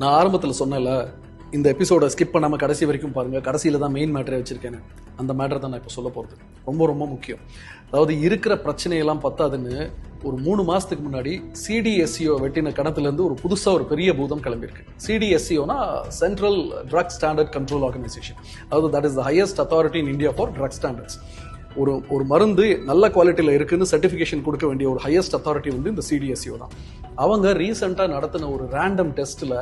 நான் ஆரம்பத்தில் சொன்னேன்ல, இந்த எபிசோட ஸ்கிப் பண்ணாமல் கடைசி வரைக்கும் பாருங்க. கடைசியில் தான் மெயின் மேட்டரை வச்சிருக்கேன். அந்த மேட்டரை தான் நான் இப்போ சொல்ல போகிறது. ரொம்ப ரொம்ப முக்கியம். அதாவது இருக்கிற பிரச்சனையெல்லாம் பத்தாதுன்னு ஒரு 3 மாசத்துக்கு முன்னாடி சிடிஎஸ்சிஓ வெட்டின கணத்துலேருந்து ஒரு புதுசாக ஒரு பெரிய பூதம் கிளம்பியிருக்கு. சிடிஎஸ்சிஓனா central drug standard control organisation. அதாவது that is the highest authority in India for drug standards. ஒரு மருந்து நல்ல குவாலிட்டியில் இருக்குன்னு சர்டிஃபிகேஷன் கொடுக்க வேண்டிய ஒரு ஹையஸ்ட் அத்தாரிட்டி வந்து இந்த சிடிஎஸ்சிஓ தான். அவங்க ரீசெண்டாக நடத்தின ஒரு ரேண்டம் டெஸ்ட்டில்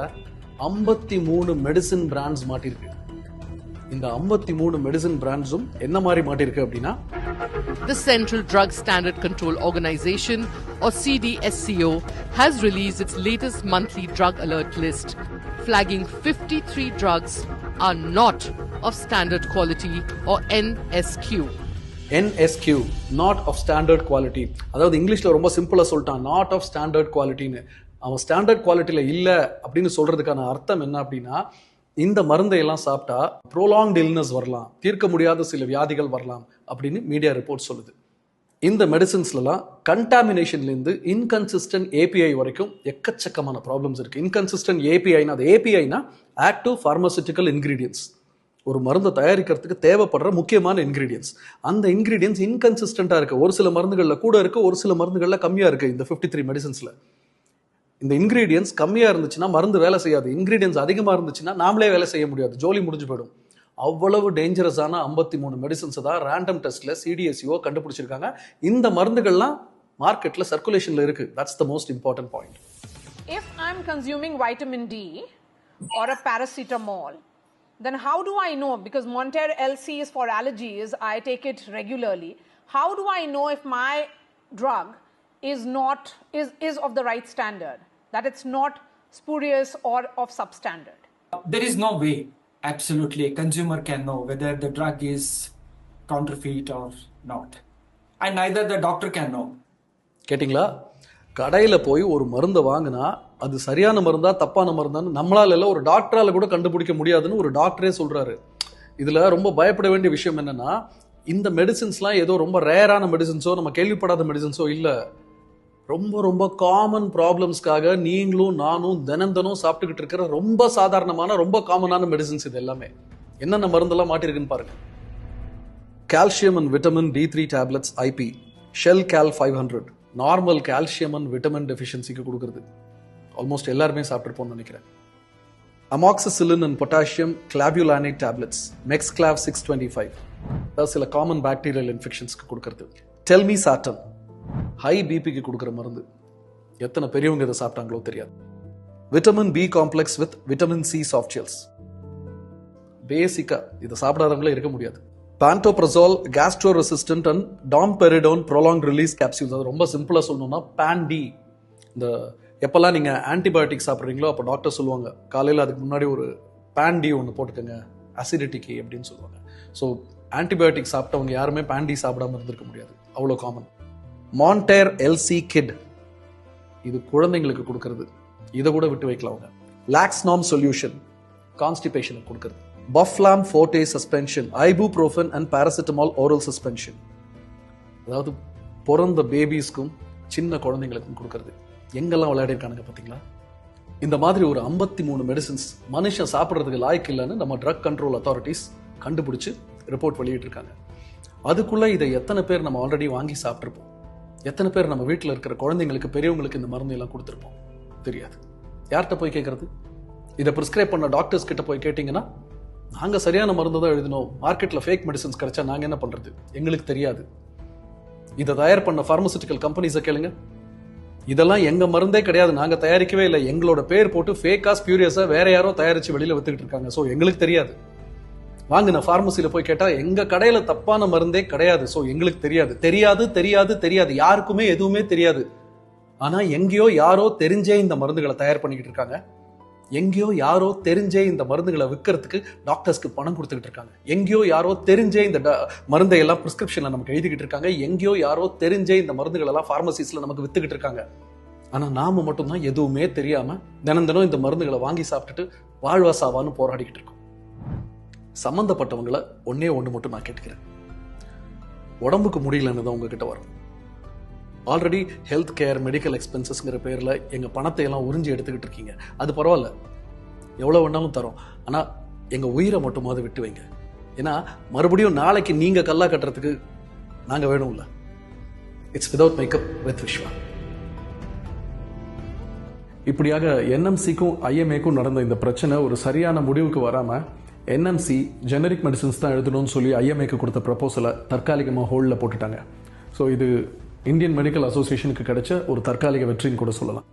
53 மெடிசின் பிராண்ட்ஸ் மாட்டிருக்கு. இந்த 53 மெடிசின் பிராண்ட்ஸும் என்ன மாதிரி மாட்டிருக்கு அப்படின்னா, The Central Drug Standard Control Organization, or CDSCO, has released its latest monthly drug alert list, flagging 53 drugs are not of standard quality, or NSQ. NSQ, not of standard quality. அதாவது இங்கிலீஷ்ல ரொம்ப சிம்பிளா சொல்லிட்டான், not of standard qualityன்னு. அவன் standard குவாலிட்டியில் இல்லை அப்படின்னு சொல்றதுக்கான அர்த்தம் என்ன அப்படின்னா, இந்த மருந்தை எல்லாம் சாப்பிட்டா ப்ரோலாங்ட் இல்னஸ் வரலாம், தீர்க்க முடியாத சில வியாதிகள் வரலாம் அப்படின்னு மீடியா ரிப்போர்ட் சொல்லுது. இந்த மெடிசின்ஸ்லாம் கண்டாமினேஷன்லேருந்து இன்கன்சிஸ்டன்ட் ஏபிஐ வரைக்கும் எக்கச்சக்கமான ப்ராப்ளம்ஸ் இருக்கு. இன்கன்சிஸ்டன்ட் ஏபிஐனா, அது ஏபிஐனா ஆக்டிவ் பார்மசூட்டிக்கல் இன்கிரீடியன்ஸ். ஒரு மருந்தை தயாரிக்கிறதுக்கு தேவைப்படுற முக்கியமான இன்கிரீடியன்ஸ். அந்த இன்கிரீடியன்ஸ் இன்கன்சிஸ்டண்டா இருக்கு. ஒரு சில மருந்துகளில் கூட இருக்கு, ஒரு சில மருந்துகளில் கம்மியா இருக்கு. இந்த 53 மெடிசின்ஸ்ல இந்த இன்கிரீடியன்ஸ் கம்மியா இருந்துச்சுன்னா மருந்து வேலை செய்யாது. இன்கிரீடியன்ஸ் அதிகமா இருந்துச்சுன்னா நாமளே வேலை செய்ய முடியாது, ஜோலி முடிஞ்சு போயிடும். அவ்வளவு டேஞ்சரஸான 53 மெடிசின்ஸ் தான் ரேண்டம் டெஸ்ட்ல சிடிஎஸ்சிஓ கண்டுபிடிச்சிருக்காங்க. இந்த மருந்துகள்லாம் மார்க்கெட்ல சர்க்குலேஷன்ல இருக்கு. That's the most important point. If I'm consuming vitamin D or a paracetamol, then how do I know? Because Monter LC is for allergies, I take it regularly. How do I know if my drug is of the right standard, that it's not spurious or of substandard? There is no way absolutely a consumer can know whether the drug is counterfeit or not, and neither the doctor can know. கேட்டிங்களா? கடையில் போய் ஒரு மருந்தை வாங்கினா அது சரியான மருந்தா தப்பான மருந்தான்னு நம்மளால இல்லை, ஒரு டாக்டரால கூட கண்டுபிடிக்க முடியாதுன்னு ஒரு டாக்டரே சொல்றாரு. இதுல ரொம்ப பயப்பட வேண்டிய விஷயம் என்னன்னா, இந்த மெடிசின்ஸ்லாம் ஏதோ ரொம்ப ரேரான மெடிசின்ஸோ நம்ம கேள்விப்படாத மெடிசின்ஸோ இல்லை. ரொம்ப ரொம்ப காமன் ப்ராப்ளம்ஸ்க்காக நீங்களும் நானும் தினம் சாப்பிட்டுக்கிட்டு இருக்கிற ரொம்ப சாதாரணமான ரொம்ப காமனான மெடிசின்ஸ் இது எல்லாமே. என்னென்ன மருந்தெல்லாம் மாட்டிருக்குன்னு பாருங்க. Calcium and vitamin D3 tablets IP, shell cal 500 normal calcium and vitamin டெஃபிஷியன்சிக்கு கொடுக்குறது. ஆல்மோஸ்ட் எல்லாருமே சாப்பிட்டுருப்போம்னு நினைக்கிறேன். Amoxicillin and potassium clavulanate tablets, Moxclav 625 அதாவது சில காமன் பாக்டீரியல் இன்ஃபெக்ஷன்ஸ்க்கு கொடுக்கறது. டெல்மி சாட்டன் ஹை பிபிக்கு கொடுக்குற மருந்து. எத்தனை பெரியவங்க இதை சாப்பிட்டாங்களோ தெரியாது. Vitamin B complex with vitamin C soft gels. பேசிக்கா இதை சாப்பிடாதவங்களே இருக்க முடியாது. Pantoprazole gastro resistant and domperidone prolong release capsules. அது ரொம்ப சிம்பிளா சொல்லணும்னா பான்டி. இந்த எப்பெல்லாம் நீங்க ஆன்டிபயோட்டிக் சாப்பிட்றீங்களோ அப்போ டாக்டர் சொல்லுவாங்க, காலையில் அதுக்கு முன்னாடி ஒரு பான்டி ஒன்று போட்டுக்கோங்க அசிடிட்டிக்கு அப்படின்னு சொல்லுவாங்க. ஸோ ஆன்டிபயோட்டிக் சாப்பிட்டவங்க யாருமே பான்டி சாப்பிடாம இருந்திருக்க முடியாது, அவ்வளோ காமன். மான்டேர் எல்சி கிட், இது குழந்தைங்களுக்கு கொடுக்கறது. இதை கூட விட்டு வைக்கலாம் அவங்க. லாக்ஸ்நாம் சொல்யூஷன் கான்ஸ்டிபேஷனுக்கு கொடுக்கறது. பஃப்லாம் forte suspension, ibuprofen and paracetamol oral suspension. அதாவது பிறந்த பேபிஸ்க்கும் சின்ன குழந்தைங்களுக்கும் கொடுக்கறது. எங்கெல்லாம் விளையாடி இருக்கானுங்க பார்த்தீங்களா? இந்த மாதிரி ஒரு 53 மெடிசின்ஸ் மனுஷன் சாப்பிட்றதுக்கு லாய்க்கு இல்லைன்னு நம்ம ட்ரக் கண்ட்ரோல் அத்தாரிட்டிஸ் கண்டுபிடிச்சு ரிப்போர்ட் வெளியிட்டிருக்காங்க. அதுக்குள்ள இதை எத்தனை பேர் நம்ம ஆல்ரெடி வாங்கி சாப்பிட்ருப்போம்? எத்தனை பேர் நம்ம வீட்டில் இருக்கிற குழந்தைங்களுக்கு பெரியவங்களுக்கு இந்த மருந்து எல்லாம் கொடுத்துருப்போம்? தெரியாது. யார்கிட்ட போய் கேட்கறது? இதை ப்ரிஸ்கிரைப் பண்ண டாக்டர்ஸ் கிட்ட போய் கேட்டிங்கன்னா, நாங்கள் சரியான மருந்து தான் எழுதினோம், மார்க்கெட்டில் ஃபேக் மெடிசன்ஸ் கிடைச்சா நாங்கள் என்ன பண்ணுறது, எங்களுக்கு தெரியாது. இதை தயார் பண்ண பார்மசூட்டிக்கல் கம்பெனிஸை கேளுங்க, இதெல்லாம் எங்க மருந்தே கிடையாது, நாங்க தயாரிக்கவே இல்லை, எங்களோட பேர் போட்டு ஃபேக்கா ஸ்பியூரியஸா வேற யாரோ தயாரிச்சு வெளியில வித்துக்கிட்டு இருக்காங்க, ஸோ எங்களுக்கு தெரியாது. வாங்கின பார்மசியில போய் கேட்டா எங்க கடையில தப்பான மருந்தே கிடையாது, ஸோ எங்களுக்கு தெரியாது. தெரியாது தெரியாது தெரியாது, யாருக்குமே எதுவுமே தெரியாது. ஆனா எங்கேயோ யாரோ தெரிஞ்சே இந்த மருந்துகளை தயார் பண்ணிக்கிட்டு இருக்காங்க. எங்கேயோ யாரோ தெரிஞ்சே இந்த மருந்துகளை விற்கிறதுக்கு டாக்டர்ஸ்க்கு பணம் கொடுத்துக்கிட்டு இருக்காங்க. எங்கேயோ யாரோ தெரிஞ்சே இந்த மருந்தை எல்லாம் பிரிஸ்கிரிப்ஷன்ல நமக்கு எழுதிக்கிட்டு இருக்காங்க. எங்கேயோ யாரோ தெரிஞ்சே இந்த மருந்துகள் எல்லாம் பார்மசிஸ்ல நமக்கு வித்துக்கிட்டு இருக்காங்க. ஆனா நாம மட்டும்தான் எதுவுமே தெரியாம தினம் இந்த மருந்துகளை வாங்கி சாப்பிட்டுட்டு வாழ்வா சாவான்னு போராடிக்கிட்டு இருக்கோம். சம்பந்தப்பட்டவங்களை ஒன்னே ஒன்று மட்டும் நான் கேட்டுக்கிறேன், உடம்புக்கு முடியலன்னு தான் உங்ககிட்ட வரும். ஆல்ரெடி ஹெல்த் கேர் மெடிக்கல் எக்ஸ்பென்சஸ்ங்கிற பேரில் எங்கள் பணத்தை எல்லாம் உறிஞ்சி எடுத்துக்கிட்டு இருக்கீங்க, அது பரவாயில்ல. எவ்வளோ வேணாலும் தரோம், ஆனால் எங்கள் உயிரை மட்டுமாவது விட்டு வைங்க. ஏன்னா மறுபடியும் நாளைக்கு நீங்கள் கல்லா கட்டுறதுக்கு நாங்கள் வேணும்ல. It's without makeup with Viswa. இப்படியாக என்எம்சிக்கும் ஐஎம்ஏக்கும் நடந்த இந்த பிரச்சனை ஒரு சரியான முடிவுக்கு வராமல் என்எம்சி ஜெனரிக் மெடிசன்ஸ் தான் எழுதணும்னு சொல்லி ஐஎம்ஏக்கு கொடுத்த ப்ரப்போசலை தற்காலிகமாக ஹோல்டில் போட்டுட்டாங்க. ஸோ இது இந்தியன் மெடிக்கல் அசோசியேஷனுக்கு கிடைச்ச ஒரு தற்காலிக வெற்றின்னு கூட சொல்லலாம்.